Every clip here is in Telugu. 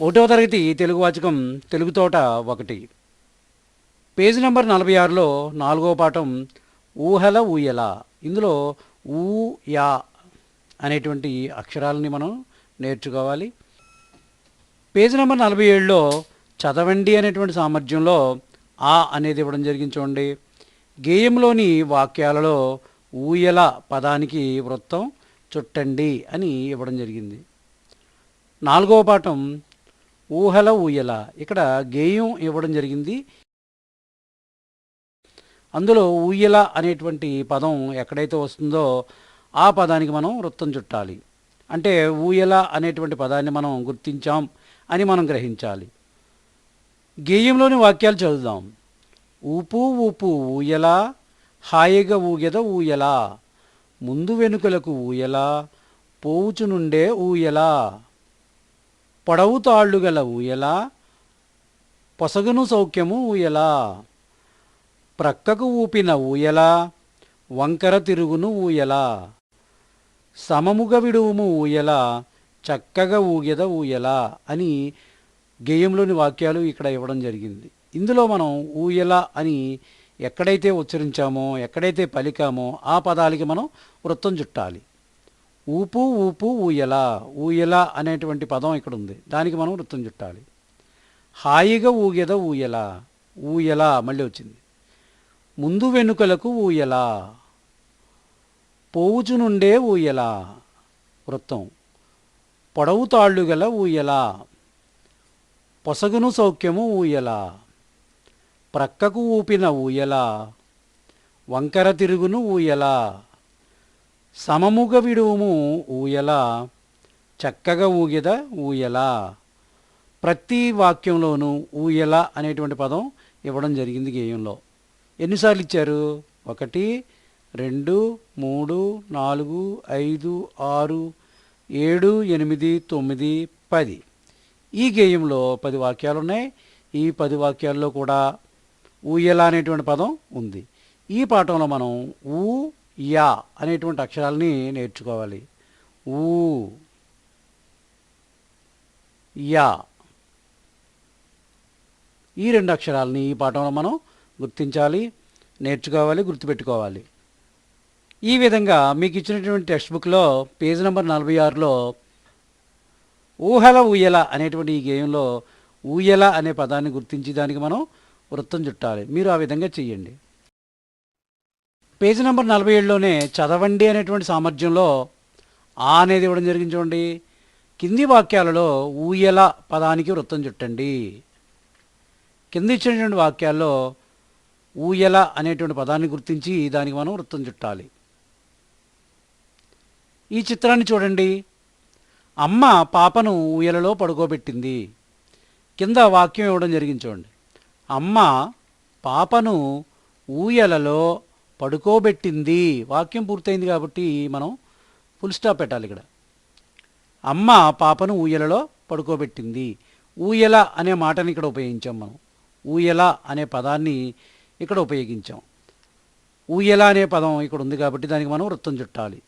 ఒకటో తరగతి తెలుగు వాచకం తెలుగు తోట 1 పేజీ నంబర్ 46లో 4వ పాఠం ఊహల ఊయల. ఇందులో ఊ యా అనేటువంటి అక్షరాలని మనం నేర్చుకోవాలి. పేజీ నంబర్ 47లో చదవండి అనేటువంటి సామర్థ్యంలో ఆ అనేది ఇవ్వడం జరిగింది. చూడండి, గేయంలోని వాక్యాలలో ఊయల పదానికి వృత్తం చుట్టండి అని ఇవ్వడం జరిగింది. 4వ పాఠం ఊహల ఊయల. ఇక్కడ గేయం ఇవ్వడం జరిగింది. అందులో ఊయల అనేటువంటి పదం ఎక్కడైతే వస్తుందో ఆ పదానికి మనం వృత్తం చుట్టాలి. అంటే ఊయల అనేటువంటి పదాన్ని మనం గుర్తించాం అని మనం గ్రహించాలి. గేయంలోని వాక్యాలు చదువుదాం. ఊపు ఊపు ఊయల, హాయిగా ఊగెద ఊయల, ముందు వెనుకలకు ఊయల, పోవుచు నుండే ఊయల, పొడవు తాళ్ళు గల ఊయల, పొసగును సౌఖ్యము ఊయల, ప్రక్కకు ఊపిన ఊయల, వంకర తిరుగును ఊయల, సమముగ విడువుము ఊయల, చక్కగా ఊగెద ఊయల అని గేయంలోని వాక్యాలు ఇక్కడ ఇవ్వడం జరిగింది. ఇందులో మనం ఊయల అని ఎక్కడైతే ఉచ్చరించామో, ఎక్కడైతే పలికామో ఆ పదాలకి మనం వృత్తం చుట్టాలి. ఊపు ఊపు ఊయల, ఊయల అనేటువంటి పదం ఇక్కడ ఉంది, దానికి మనం వృత్తం చుట్టాలి. హాయిగా ఊగెద ఊయల, ఊయల మళ్ళీ వచ్చింది. ముందు వెనుకలకు ఊయల, పోవుచు నుండే ఊయల వృత్తం. పొడవు తాళ్ళు గల ఊయల, పొసగును సౌఖ్యము ఊయల, ప్రక్కకు ఊపిన ఊయల, వంకర తిరుగును ఊయల, సమముగ విడువుము ఊయల, చక్కగా ఊగెద ఊయల. ప్రతి వాక్యంలోనూ ఊయల అనేటువంటి పదం ఇవ్వడం జరిగింది గేయంలో. ఎన్నిసార్లు ఇచ్చారు? 1, 2, 3, 4, 5, 6, 7, 8, 9, 10. ఈ గేయంలో 10 వాక్యాలు ఉన్నాయి. ఈ 10 వాక్యాల్లో కూడా ఊయల అనేటువంటి పదం ఉంది. ఈ పాఠంలో మనం ఊ యా అనేటువంటి అక్షరాలని నేర్చుకోవాలి. ఊ యా, ఈ 2 అక్షరాలని ఈ పాఠంలో మనం గుర్తించాలి, నేర్చుకోవాలి, గుర్తుపెట్టుకోవాలి. ఈ విధంగా మీకు ఇచ్చినటువంటి టెక్స్ట్ బుక్లో పేజీ నెంబర్ 46లో ఊహల ఊయల అనేటువంటి ఈ గేయంలో ఊయల అనే పదాన్ని గుర్తించి దానికి మనం వృత్తం చుట్టాలి. మీరు ఆ విధంగా చెయ్యండి. పేజీ నెంబర్ 47లోనే చదవండి అనేటువంటి సామర్థ్యంలో ఆ అనేది ఇవ్వడం జరిగింది. చూడండి, కింది వాక్యాలలో ఊయల పదానికి వృత్తం చుట్టండి. కింద ఇచ్చినటువంటి వాక్యాల్లో ఊయల అనేటువంటి పదాన్ని గుర్తించి దానికి మనం వృత్తం చుట్టాలి. ఈ చిత్రాన్ని చూడండి. అమ్మ పాపను ఊయలలో పడుకోబెట్టింది. కింద వాక్యం ఇవ్వడం జరిగింది. చూడండి, అమ్మ పాపను ఊయలలో పడుకోబెట్టింది. వాక్యం పూర్తయింది కాబట్టి మనం ఫుల్ స్టాప్ పెట్టాలి. ఇక్కడ అమ్మ పాపను ఊయలలో పడుకోబెట్టింది. ఊయల అనే మాటని ఇక్కడ ఉపయోగించాం. మనం ఊయల అనే పదాన్ని ఇక్కడ ఉపయోగించాం. ఊయల అనే పదం ఇక్కడ ఉంది కాబట్టి దానికి మనం వృత్తం చుట్టాలి.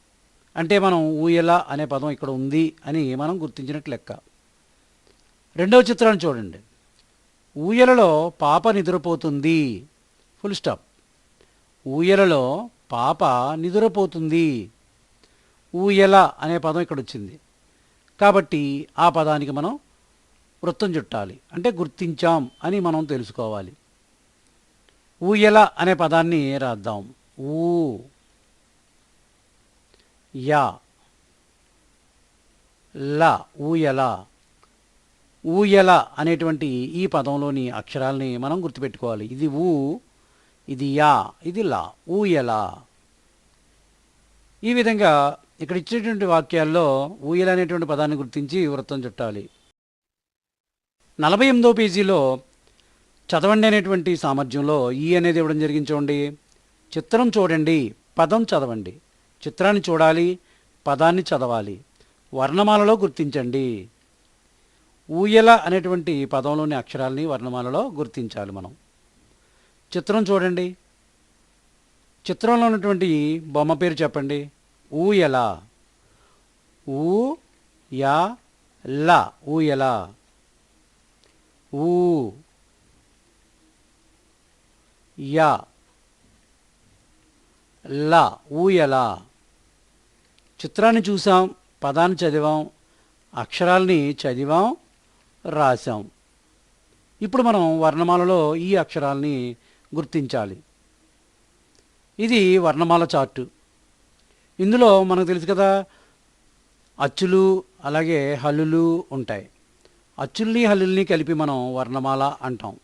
అంటే మనం ఊయల అనే పదం ఇక్కడ ఉంది అని మనం గుర్తించినట్లు లెక్క. రెండవ చిత్రాన్ని చూడండి. ఊయలలో పాప నిద్రపోతుంది. Full stop. ఊయలలో పాప నిద్రపోతుంది. ఊయల అనే పదం ఇక్కడ వచ్చింది కాబట్టి ఆ పదానికి మనం వృత్తం చుట్టాలి. అంటే గుర్తించాం అని మనం తెలుసుకోవాలి. ఊయల అనే పదాన్ని రాద్దాం. ఊ యా ల, ఊయల. ఊయల అనేటువంటి ఈ పదంలోని అక్షరాలని మనం గుర్తుపెట్టుకోవాలి. ఇది ఊ, ఇది యా, ఇది లా. ఊయల. ఈ విధంగా ఇక్కడ ఇచ్చేటువంటి వాక్యాల్లో ఊయల అనేటువంటి పదాన్ని గుర్తించి వృత్తం చుట్టాలి. 48వ పేజీలో చదవండి అనేటువంటి సామర్థ్యంలో ఈ అనేది ఇవ్వడం జరిగింది. చూడండి, చిత్రం చూడండి, పదం చదవండి. చిత్రాన్ని చూడాలి, పదాన్ని చదవాలి, వర్ణమాలలో గుర్తించండి. ఊయల అనేటువంటి పదంలోని అక్షరాలని వర్ణమాలలో గుర్తించాలి మనం. చిత్రం చూడండి. చిత్రంలో ఉన్నటువంటి బొమ్మ పేరు చెప్పండి. ఊయల. ఊ యా ల, ఊయల. ఊ యా లా ఊయల. చిత్రాన్ని చూసాం, పదాన్ని చదివాం, అక్షరాల్ని చదివాం, రాసాం. ఇప్పుడు మనం వర్ణమాలలో ఈ అక్షరాల్ని గుర్తించాలి. ఇది వర్ణమాల చార్టు. ఇందులో మనకు తెలుసు కదా, అచ్చులు అలాగే హల్లులు ఉంటాయి. అచ్చుల్ని హల్లుల్ని కలిపి మనం వర్ణమాల అంటాం.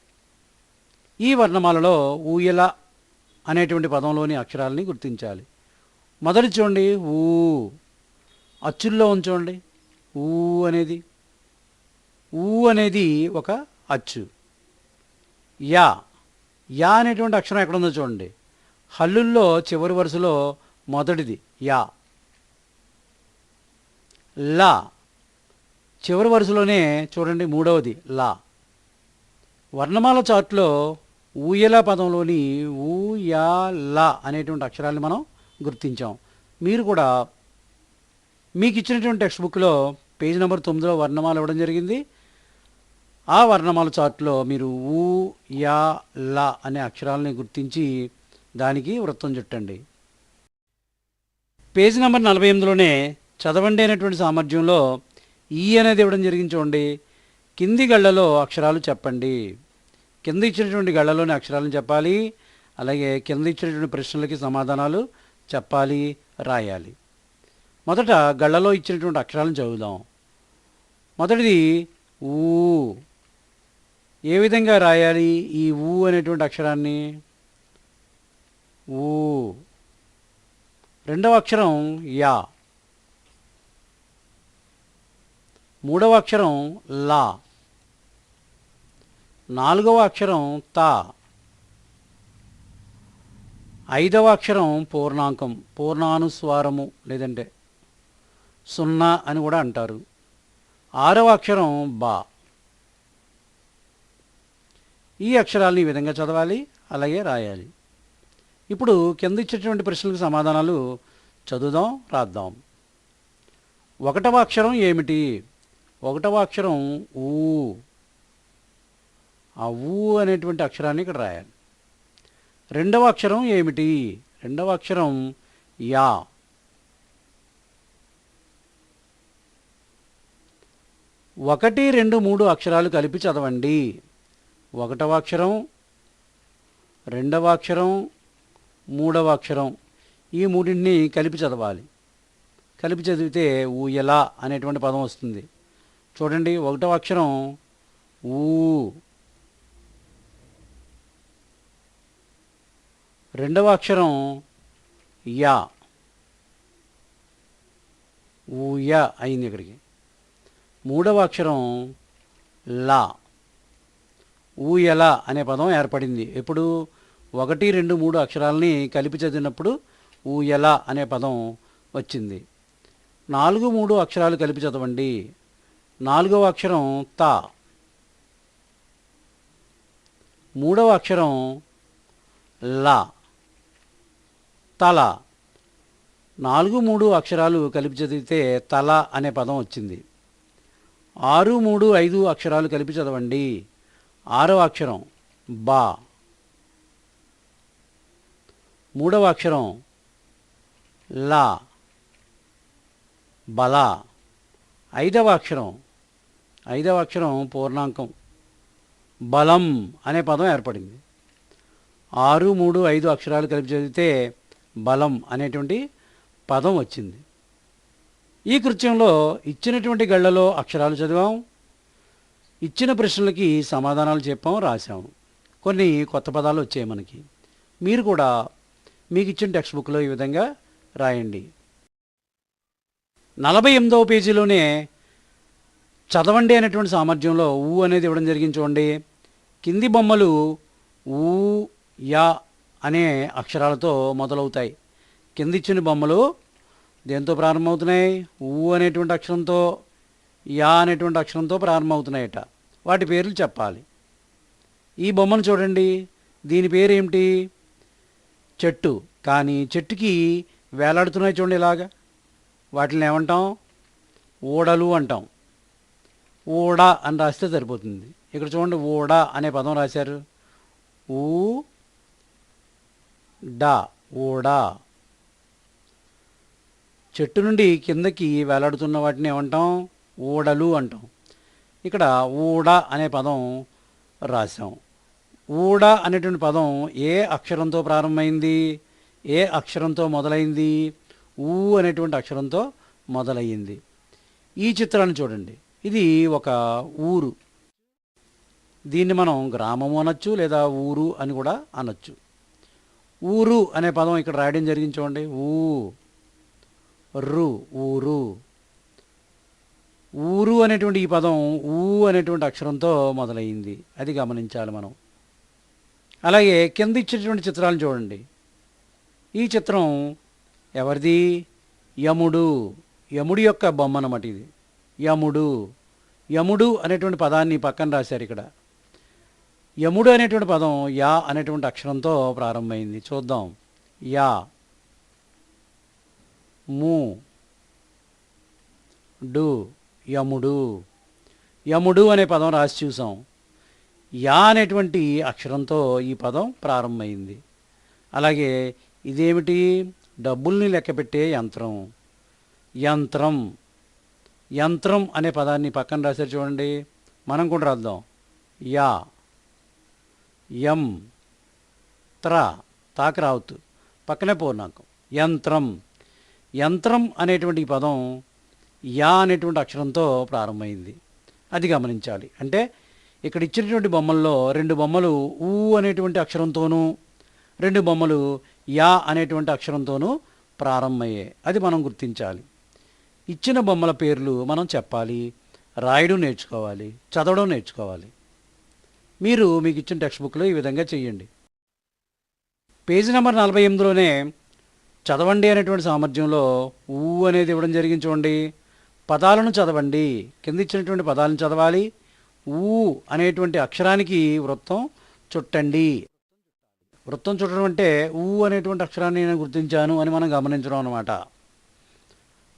ఈ వర్ణమాలలో ఊయల అనేటువంటి పదంలోని అక్షరాలని గుర్తించాలి. మొదటి చూడండి, ఊ. అచ్చుల్లో ఉంచండి. ఊ అనేది ఒక అచ్చు. యా యా అనేటువంటి అక్షరం ఎక్కడుందో చూడండి. హల్లుల్లో చివరి వరుసలో మొదటిది యా. లా చివరి వరుసలోనే చూడండి మూడవది లా. వర్ణమాల చార్ట్లో ఊయల పదంలోని ఊ యా లా అనేటువంటి అక్షరాన్ని మనం గుర్తించాం. మీరు కూడా మీకు ఇచ్చినటువంటి టెక్స్ట్ బుక్లో పేజ్ నెంబర్ 9లో వర్ణమాల ఇవ్వడం జరిగింది. ఆ వర్ణమాల చార్ట్లో మీరు ఊ యా లా అనే అక్షరాలని గుర్తించి దానికి వృత్తం చుట్టండి. పేజ్ నెంబర్ 48లోనే చదవండి అనేటువంటి సామర్థ్యంలో ఈ అనేది ఇవ్వడం జరిగింది చూడండి. కింది గళ్ళలో అక్షరాలు చెప్పండి. కింద ఇచ్చినటువంటి గళ్ళలోని అక్షరాలను చెప్పాలి. అలాగే కింద ఇచ్చినటువంటి ప్రశ్నలకి సమాధానాలు చెప్పాలి, రాయాలి. మొదట గళ్ళలో ఇచ్చినటువంటి అక్షరాలను చదువుదాం. మొదటిది ఊ. ఏ విధంగా రాయాలి ఈ ఊ అనేటువంటి అక్షరాన్ని? ఊ. రెండవ అక్షరం యా. మూడవ అక్షరం లా. నాలుగవ అక్షరం తా. ఐదవ అక్షరం పూర్ణాంకం, పూర్ణానుస్వారము లేదంటే సున్నా అని కూడా అంటారు. ఆరవ అక్షరం బా. ఈ అక్షరాలను ఈ విధంగా చదవాలి, అలాగే రాయాలి. ఇప్పుడు కింద ఇచ్చేటువంటి ప్రశ్నలకు సమాధానాలు చదువుదాం, రాద్దాం. ఒకటవ అక్షరం ఏమిటి? ఒకటవ అక్షరం ఊ. ఆ ఊ అనేటువంటి అక్షరాన్ని ఇక్కడ రాయాలి. రెండవ అక్షరం ఏమిటి? రెండవ అక్షరం యా. ఒకటి, రెండు, మూడు అక్షరాలు కలిపి చదవండి. ఒకటవ అక్షరం, రెండవ అక్షరం, మూడవ అక్షరం, ఈ మూడింటిని కలిపి చదవాలి. కలిపి చదివితే ఊయల అనేటువంటి పదం వస్తుంది. చూడండి, ఒకటవ అక్షరం ఊ. రెండవ అక్షరం యా. ఊయ అయింది ఇక్కడికి. మూడవ అక్షరం లా. ఊయల అనే పదం ఏర్పడింది. ఎప్పుడు? 1, 2, 3 అక్షరాలని కలిపి చదివినప్పుడు ఊయల అనే పదం వచ్చింది. 4, 3 అక్షరాలు కలిపి చదవండి. నాలుగవ అక్షరం తా. మూడవ అక్షరం లా. తల. 4, 3 అక్షరాలు కలిపి చదివితే తల అనే పదం వచ్చింది. 6, 3, 5 అక్షరాలు కలిపి చదవండి. ఆరవ అక్షరం బా. మూడవ అక్షరం లా. బల. ఐదవ అక్షరం పూర్ణాంకం బలం అనే పదం ఏర్పడింది. 6, 3, 5 అక్షరాలు కలిపి చదివితే బలం అనేటువంటి పదం వచ్చింది. ఈ కృత్యంలో ఇచ్చినటువంటి గళ్ళలో అక్షరాలు చదివాం, ఇచ్చిన ప్రశ్నలకి సమాధానాలు చెప్పాం, రాసాం. కొన్ని కొత్త పదాలు వచ్చాయి మనకి. మీరు కూడా మీకు ఇచ్చిన టెక్స్ట్ బుక్లో ఈ విధంగా రాయండి. 48వ పేజీలోనే చదవండి అనేటువంటి సామర్థ్యంలో ఊ అనేది ఇవ్వడం జరిగింది చూడండి. కింది బొమ్మలు ఊ యా అనే అక్షరాలతో మొదలవుతాయి. కింద ఇచ్చిన బొమ్మలు దేంతో ప్రారంభమవుతున్నాయి? ఊ అనేటువంటి అక్షరంతో, యా అనేటువంటి అక్షరంతో ప్రారంభమవుతున్నాయట. వాటి పేర్లు చెప్పాలి. ఈ బొమ్మను చూడండి, దీని పేరు ఏమిటి? చెట్టు. కానీ చెట్టుకి వేలాడుతున్నాయి చూడండి ఇలాగా. వాటిని ఏమంటాం? ఊడలు అంటాం. ఊడ అని రాస్తే సరిపోతుంది. ఇక్కడ చూడండి ఊడ అనే పదం రాశారు. ఊ డా ఊడ. చెట్టు నుండి కిందకి వేలాడుతున్న వాటిని ఏమంటాం? ఊడలు అంటాం. ఇక్కడ ఊడ అనే పదం రాసాం. ఊడ అనేటువంటి పదం ఏ అక్షరంతో ప్రారంభమైంది? ఏ అక్షరంతో మొదలైంది? ఊ అనేటువంటి అక్షరంతో మొదలయ్యింది. ఈ చిత్రాన్ని చూడండి. ఇది ఒక ఊరు. దీన్ని మనం గ్రామము అనొచ్చు, లేదా ఊరు అని కూడా అనొచ్చు. ఊరు అనే పదం ఇక్కడ రాయడం జరిగింది చూడండి. రు ఊరు. ఊరు అనేటువంటి ఈ పదం ఊ అనేటువంటి అక్షరంతో మొదలయ్యింది. అది గమనించాలి మనం. అలాగే కింద ఇచ్చినటువంటి చిత్రాలను చూడండి. ఈ చిత్రం ఎవరిది? యముడు. యముడి యొక్క బొమ్మ అన్నమాట ఇది. యముడు. యముడు అనేటువంటి పదాన్ని పక్కన రాశారు ఇక్కడ. యముడు అనేటువంటి పదం యా అనేటువంటి అక్షరంతో ప్రారంభమైంది. చూద్దాం. యా, ము, డు, యముడు. యముడు అనే పదం రాసి చూసాం. యా అనేటువంటి అక్షరంతో ఈ పదం ప్రారంభమైంది. అలాగే ఇదేమిటి? డబ్బుల్ని లెక్కపెట్టే యంత్రం. యంత్రం. యంత్రం అనే పదాన్ని పక్కన రాశారు చూడండి. మనం కూడా రాద్దాం. యా, యం, త్ర, తాకి రావద్దు, పక్కనే పూర్ణాంకం. యంత్రం. యంత్రం అనేటువంటి ఈ పదం యా అనేటువంటి అక్షరంతో ప్రారంభమైంది. అది గమనించాలి. అంటే ఇక్కడ ఇచ్చినటువంటి బొమ్మల్లో 2 బొమ్మలు ఊ అనేటువంటి అక్షరంతోనూ, 2 బొమ్మలు యా అనేటువంటి అక్షరంతోనూ ప్రారంభమయ్యాయి. అది మనం గుర్తించాలి. ఇచ్చిన బొమ్మల పేర్లు మనం చెప్పాలి, రాయడం నేర్చుకోవాలి, చదవడం నేర్చుకోవాలి. మీరు మీకు ఇచ్చిన టెక్స్ట్ బుక్లో ఈ విధంగా చేయండి. పేజీ నెంబర్ 48లోనే చదవండి అనేటువంటి సామర్థ్యంలో ఊ అనేది ఇవ్వడం జరిగింది చూడండి. పదాలను చదవండి. కింద ఇచ్చినటువంటి పదాలను చదవాలి. ఊ అనేటువంటి అక్షరానికి వృత్తం చుట్టండి. వృత్తం చుట్టడం అంటే ఊ అనేటువంటి అక్షరాన్ని నేను గుర్తించాను అని మనం గమనించడం అన్నమాట.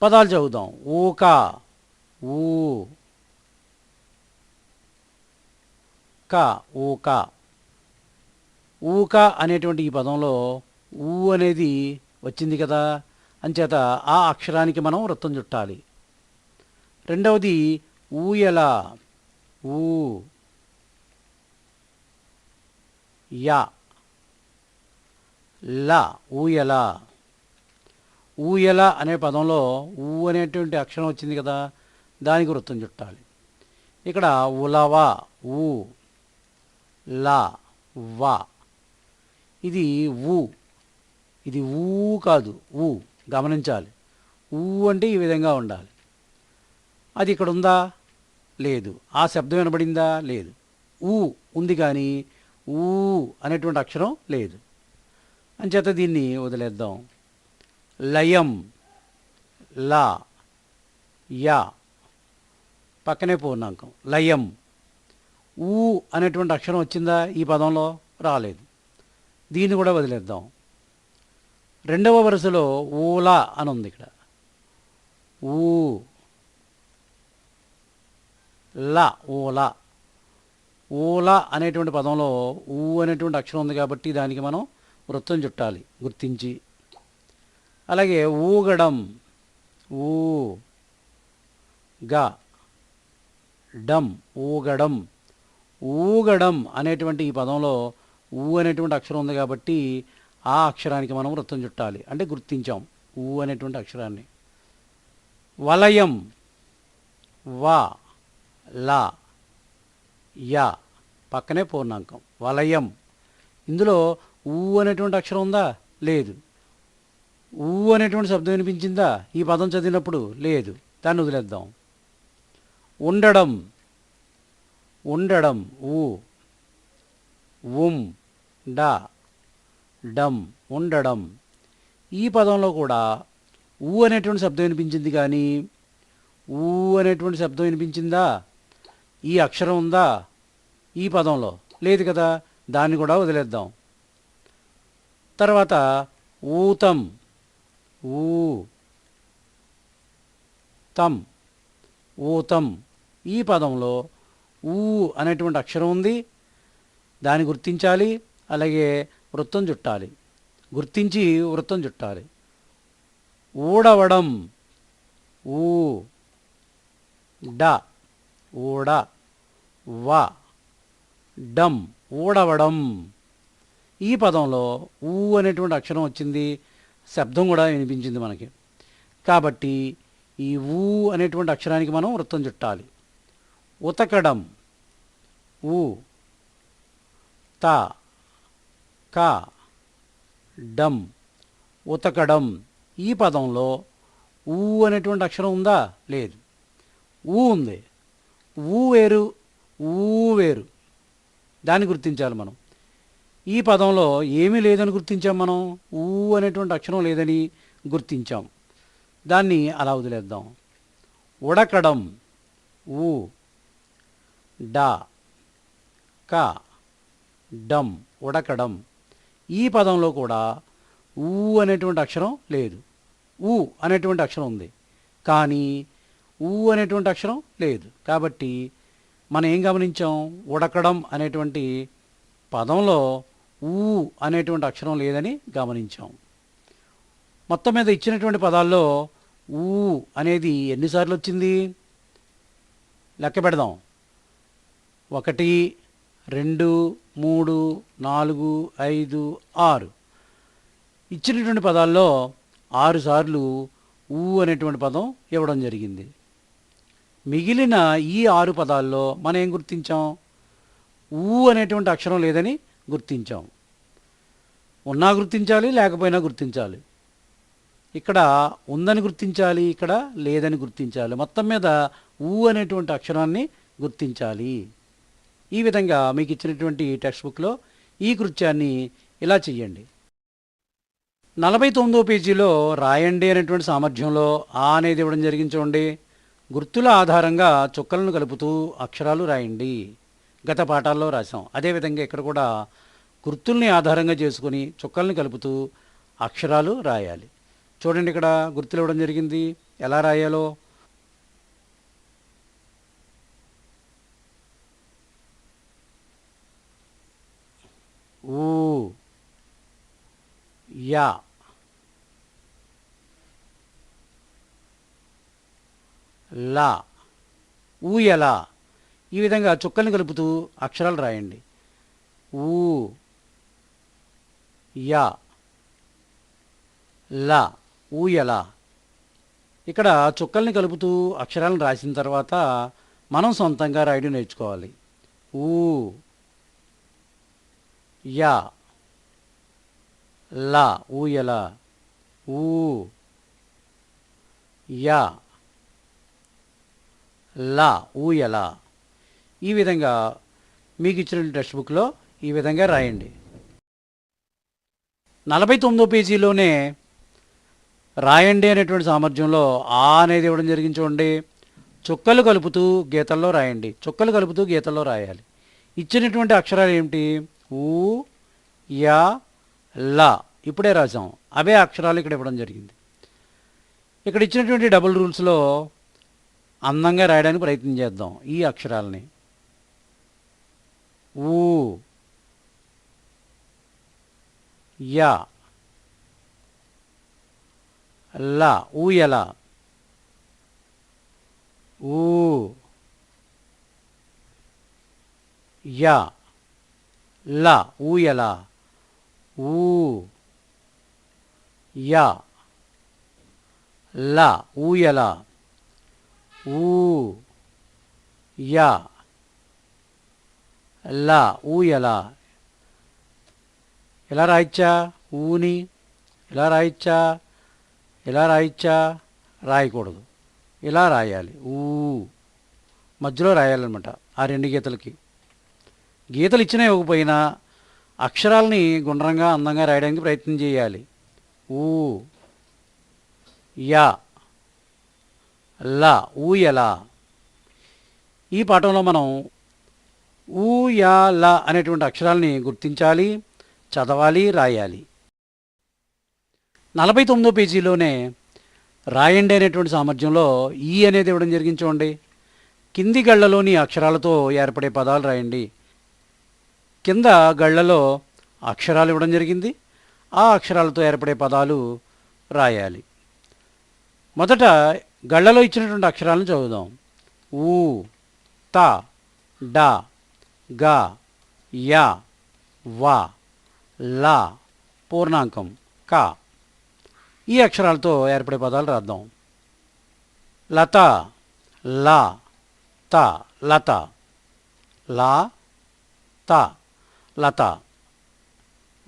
పదాలు చదువుదాం. ఊక, ఊ, క, ఊక. ఊక అనేటువంటి ఈ పదంలో ఊ అనేది వచ్చింది కదా, అంచేత ఆ అక్షరానికి మనం వృత్తం చుట్టాలి. రెండవది ఊయల. ఊ, యా, ల, ఊయల. ఊయల అనే పదంలో ఊ అనేటువంటి అక్షరం వచ్చింది కదా, దానికి వృత్తం చుట్టాలి. ఇక్కడ ఉలవ. ఊ, లా, వా. ఇది ఊ. ఇది ఊ కాదు, ఊ. గమనించాలి. ఊ అంటే ఈ విధంగా ఉండాలి. అది ఇక్కడ ఉందా? లేదు. ఆ శబ్దం వినబడిందా? లేదు. ఊ ఉంది కానీ ఊ అనేటువంటి అక్షరం లేదు. అంచేత దీన్ని వదిలేద్దాం. లయం. లా, యా, పక్కనే పూర్ణాంకం. లయం. ఊ అనేటువంటి అక్షరం వచ్చిందా ఈ పదంలో? రాలేదు. దీన్ని కూడా వదిలేద్దాం. రెండవ వరుసలో ఊలా అని ఉంది ఇక్కడ. ఊ, లా, ఊలా. ఊలా అనేటువంటి పదంలో ఊ అనేటువంటి అక్షరం ఉంది కాబట్టి దానికి మనం వృత్తం చుట్టాలి గుర్తించి. అలాగే ఊగడం. ఊ, గ, డం, ఊగడం. ఊగడం అనేటువంటి ఈ పదంలో ఊ అనేటువంటి అక్షరం ఉంది కాబట్టి ఆ అక్షరానికి మనం వృత్తం చుట్టాలి, అంటే గుర్తించాం ఊ అనేటువంటి అక్షరాన్ని. వలయం. వా, లా, యా, పక్కనే పూర్ణాంకం. వలయం. ఇందులో ఊ అనేటువంటి అక్షరం ఉందా? లేదు. ఊ అనేటువంటి శబ్దం వినిపించిందా ఈ పదం చదివినప్పుడు? లేదు. దాన్ని వదిలేద్దాం. ఉండడం. ఉండడం. ఊ, ఉం, డా, డం, ఉండడం. ఈ పదంలో కూడా ఊ అనేటువంటి శబ్దం వినిపించింది కానీ ఊ అనేటువంటి శబ్దం వినిపించిందా? ఈ అక్షరం ఉందా ఈ పదంలో? లేదు కదా, దాన్ని కూడా వదిలేద్దాం. తర్వాత ఊతం. ఊ, తం, ఊతం. ఈ పదంలో ఊ అనేటువంటి అక్షరం ఉంది, దాన్ని గుర్తించాలి. అలాగే వృత్తం చుట్టాలి, గుర్తించి వృత్తం చుట్టాలి. ఊడవడం, ఊ డ, ఊడ, వ, డం, ఊడవడం. ఈ పదంలో ఊ అనేటువంటి అక్షరం వచ్చింది, శబ్దం కూడా వినిపించింది మనకి. కాబట్టి ఈ ఊ అనేటువంటి అక్షరానికి మనం వృత్తం చుట్టాలి. ఉతకడం, ఊ, త, క, డం, ఉతకడం. ఈ పదంలో ఊ అనేటువంటి అక్షరం ఉందా? లేదు. ఊ ఉంది. ఊ వేరు, ఊ వేరు, దాన్ని గుర్తించాలి మనం. ఈ పదంలో ఏమీ లేదని గుర్తించాం మనం, ఊ అనేటువంటి అక్షరం లేదని గుర్తించాం. దాన్ని అలా వదిలేద్దాం. ఉడకడం, ఊ, డ, క, డం, ఉడకడం. ఈ పదంలో కూడా ఊ అనేటువంటి అక్షరం లేదు, ఊ అనేటువంటి అక్షరం ఉంది, కానీ ఊ అనేటువంటి అక్షరం లేదు. కాబట్టి మనం ఏం గమనించాం? ఉడకడం అనేటువంటి పదంలో ఊ అనేటువంటి అక్షరం లేదని గమనించాం. మొత్తం మీద ఇచ్చినటువంటి పదాల్లో ఊ అనేది ఎన్నిసార్లు వచ్చింది? లెక్క పెడదాం. 1, 2, 3, 4, 5, 6. ఇచ్చినటువంటి పదాల్లో 6 సార్లు ఊ అనేటువంటి పదం ఇవ్వడం జరిగింది. మిగిలిన ఈ 6 పదాల్లో మనం ఏం గుర్తించాం? ఊ అనేటువంటి అక్షరం లేదని గుర్తించాం. ఉన్నా గుర్తించాలి, లేకపోయినా గుర్తించాలి. ఇక్కడ ఉందని గుర్తించాలి, ఇక్కడ లేదని గుర్తించాలి. మొత్తం మీద ఊ అనేటువంటి అక్షరాన్ని గుర్తించాలి. ఈ విధంగా మీకు ఇచ్చినటువంటి టెక్స్ట్ బుక్లో ఈ కృత్యాన్ని ఇలా చెయ్యండి. 49వ పేజీలో రాయండి అనేటువంటి సామర్థ్యంలో ఆ అనేది ఇవ్వడం జరిగింది చూడండి. గుర్తుల ఆధారంగా చుక్కలను కలుపుతూ అక్షరాలు రాయండి. గత పాఠాల్లో రాసాం. అదేవిధంగా ఇక్కడ కూడా గుర్తుల్ని ఆధారంగా చేసుకుని చుక్కల్ని కలుపుతూ అక్షరాలు రాయాలి. చూడండి, ఇక్కడ గుర్తులు ఇవ్వడం జరిగింది, ఎలా రాయాలో. ఊ, యా, లా, ఊయల. ఈ విధంగా చుక్కల్ని కలుపుతూ అక్షరాలు రాయండి. ఊ, యా, లా, ఊయల. ఇక్కడ చుక్కల్ని కలుపుతూ అక్షరాలను రాసిన తర్వాత మనం సొంతంగా రాయడం నేర్చుకోవాలి. ఊ, యా, లా, ఊయల. ఊ, యా, లా, ఊయల. ఈ విధంగా మీకు ఇచ్చిన టెక్స్ట్ బుక్లో ఈ విధంగా రాయండి. 49వ పేజీలోనే రాయండి అనేటువంటి సామర్థ్యంలో ఆ అనేది ఇవ్వడం జరిగింది చూడండి. చుక్కలు కలుపుతూ గీతల్లో రాయండి. చుక్కలు కలుపుతూ గీతల్లో రాయాలి. ఇచ్చినటువంటి అక్షరాలు ఏమిటి? ఊ, యా, లా. ఇప్పుడే రాసాం, అవే అక్షరాలు ఇక్కడ ఇవ్వడం జరిగింది. ఇక్కడ ఇచ్చినటువంటి డబుల్ రూల్స్లో అందంగా రాయడానికి ప్రయత్నం చేద్దాం ఈ అక్షరాలని. ఊ, యా, లా, ఊయల. ఊ, యా, లా, ఊయల. ఊ, యా, లా, ఊయల. ఊ, యా, లా, ఊయల. ఇలా రాయచ్చా? ఊని ఇలా రాయచ్చా? ఇలా రాయచ్చా? రాయకూడదు, ఇలా రాయాలి. ఊ మధ్యలో రాయాలన్నమాట. ఆ 2 గీతలకి. గీతలు ఇచ్చినా ఇవ్వకపోయినా అక్షరాలని గుండ్రంగా అందంగా రాయడానికి ప్రయత్నం చేయాలి. ఊ, యా, లా, ఊయల. ఈ పాఠంలో మనం ఊ, యా, లా అనేటువంటి అక్షరాలని గుర్తించాలి, చదవాలి, రాయాలి. 49వ పేజీలోనే రాయండి అనేటువంటి సామర్థ్యంలో ఈ అనేది ఇవ్వడం జరిగింది చూడండి. కింది గళ్లలోని అక్షరాలతో ఏర్పడే పదాలు రాయండి. కింద గళ్లలో అక్షరాలు ఇవ్వడం జరిగింది. ఆ అక్షరాలతో ఏర్పడే పదాలు రాయాలి. మొదట గళ్లలో ఇచ్చినటువంటి అక్షరాలను చదువుదాం. ఊ, త, డ, గ, య, వ, ల, పూర్ణాంకం క. ఈ అక్షరాలతో ఏర్పడే పదాలు రాద్దాం. లత, ల, త, లత, ల, త, లత.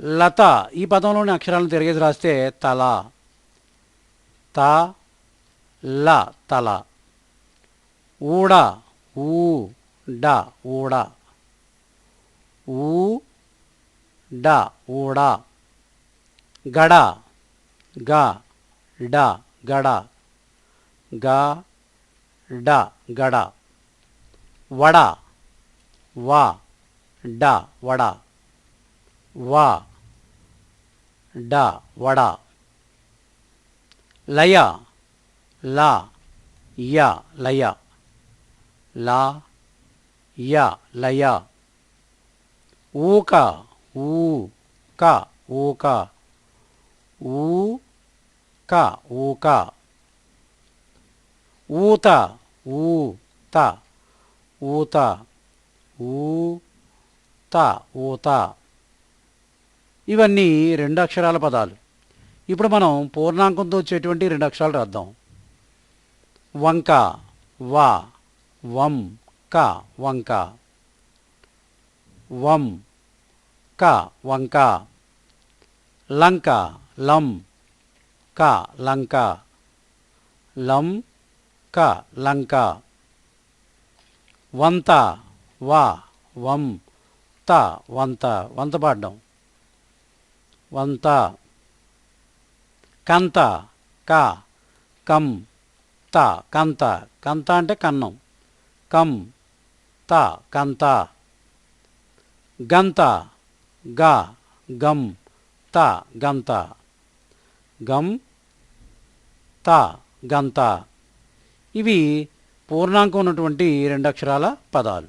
లత ఈ పదంలోని అక్షరాలను తిరిగేసి రాస్తే తల, త, ల, తల. ఊడ, ఊ, డ, ఊడ, ఊ, డ, ఊడ. గడ, గ, డ, గడ, గ, డ, గడ. వడ, వ, డ, వడ, వ, డ, వడ. లయ, ల, య, లయ, ల, య, లయ. ఊక, ఊ, క, ఊక, ఊ, క, ఊక. ఊత, ఊ, త, ఊత, ఊ, త, ఊత. ఇవన్నీ రెండు అక్షరాల పదాలు. ఇప్పుడు మనం పూర్ణాంకంతో వచ్చేటువంటి రెండు అక్షరాలు రాద్దాం. వంక, వ, వం, క, వంక, వం, క, వంక. లంక, లం, క, లంక, లం, క, లంక. వంత, వ, వం, త, వంత, వంత పాడడం, వంత. కంత, క, కం, త, కంత, కంత అంటే కన్నం, కం, త, కంత. గంత, గ, గం, త, గంత, గం, త, గంత. ఇవి పూర్ణాంకం ఉన్నటువంటి రెండు అక్షరాల పదాలు.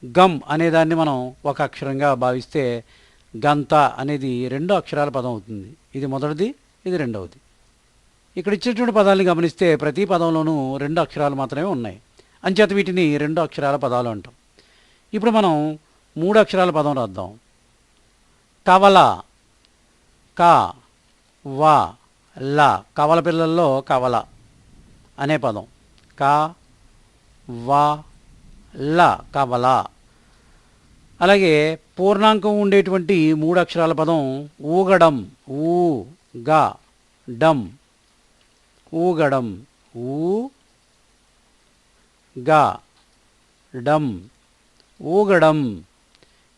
గం అనేదాన్ని మనం ఒక అక్షరంగా భావిస్తే గంత అనేది రెండు అక్షరాల పదం అవుతుంది. ఇది మొదటిది, ఇది రెండవది. ఇక్కడ ఇచ్చినటువంటి పదాలను గమనిస్తే ప్రతి పదంలోనూ రెండు అక్షరాలు మాత్రమే ఉన్నాయి. అంచేత వీటిని రెండు అక్షరాల పదాలు అంటాం. ఇప్పుడు మనం మూడు అక్షరాల పదం రాద్దాం. కవల, క, వ, ల. కవల పిల్లల్లో కవల అనే పదం. క, వ, ల, కవల. అలాగే పూర్ణాంకం ఉండేటువంటి మూడు అక్షరాల పదం ఊగడం, ఊ, గ, డం, ఊగడం, ఊ, గ, డం, ఊగడం.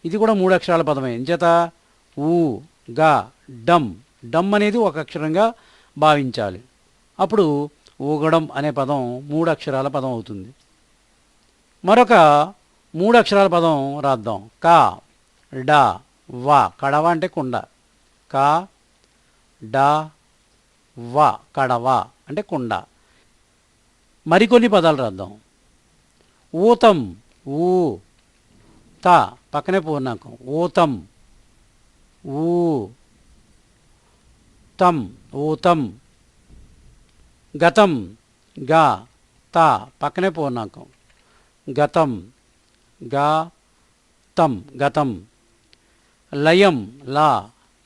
ఇది కూడా మూడు అక్షరాల పదమే. ఎంచేత ఊ, గ, డం. డమ్ అనేది ఒక అక్షరంగా భావించాలి. అప్పుడు ఊగడం అనే పదం మూడు అక్షరాల పదం అవుతుంది. మరొక మూడు అక్షరాల పదం రాద్దాం. క, డ, వ. కడవ అంటే కుండ. క, డ, వ, కడవ అంటే కుండ. మరికొన్ని పదాలు రాద్దాం. ఊతం, ఊ, త, పక్కనే పూర్ణాంకం, ఊతం, ఊ, తం, ఊతం. గతం, గ, త, పక్కనే పూర్ణాంకం, గతం, గ, తం, గతం. లయం, ల,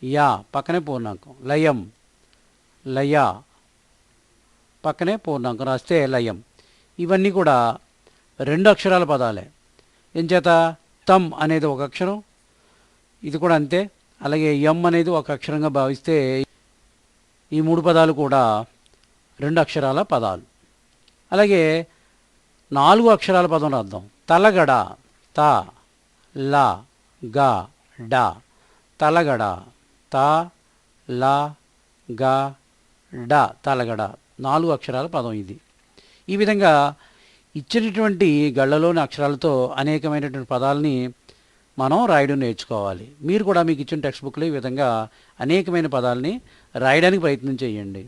య, పక్కనే పూర్ణాంకం, లయం, లయ, పక్కనే పూర్ణాంకం రాస్తే లయం. ఇవన్నీ కూడా రెండు అక్షరాల పదాలే. ఎంచేత తం అనేది ఒక అక్షరం, ఇది కూడా అంతే. అలాగే యం అనేది ఒక అక్షరంగా భావిస్తే ఈ మూడు పదాలు కూడా రెండు అక్షరాల పదాలు. అలాగే నాలుగు అక్షరాల పదం రాద్దాం. తలగడ, త, ల, గ, డ. తలగడ, త, ల, గ, డ. తలగడ. నాలుగు అక్షరాల పదం ఇది. ఈ విధంగా ఇచ్చినటువంటి గళ్ళలోని అక్షరాలతో అనేకమైనటువంటి పదాలని మనం రాయడం నేర్చుకోవాలి. మీరు కూడా మీకు ఇచ్చిన టెక్స్ట్ బుక్లో ఈ విధంగా అనేకమైన పదాలని రాయడానికి ప్రయత్నం చేయండి.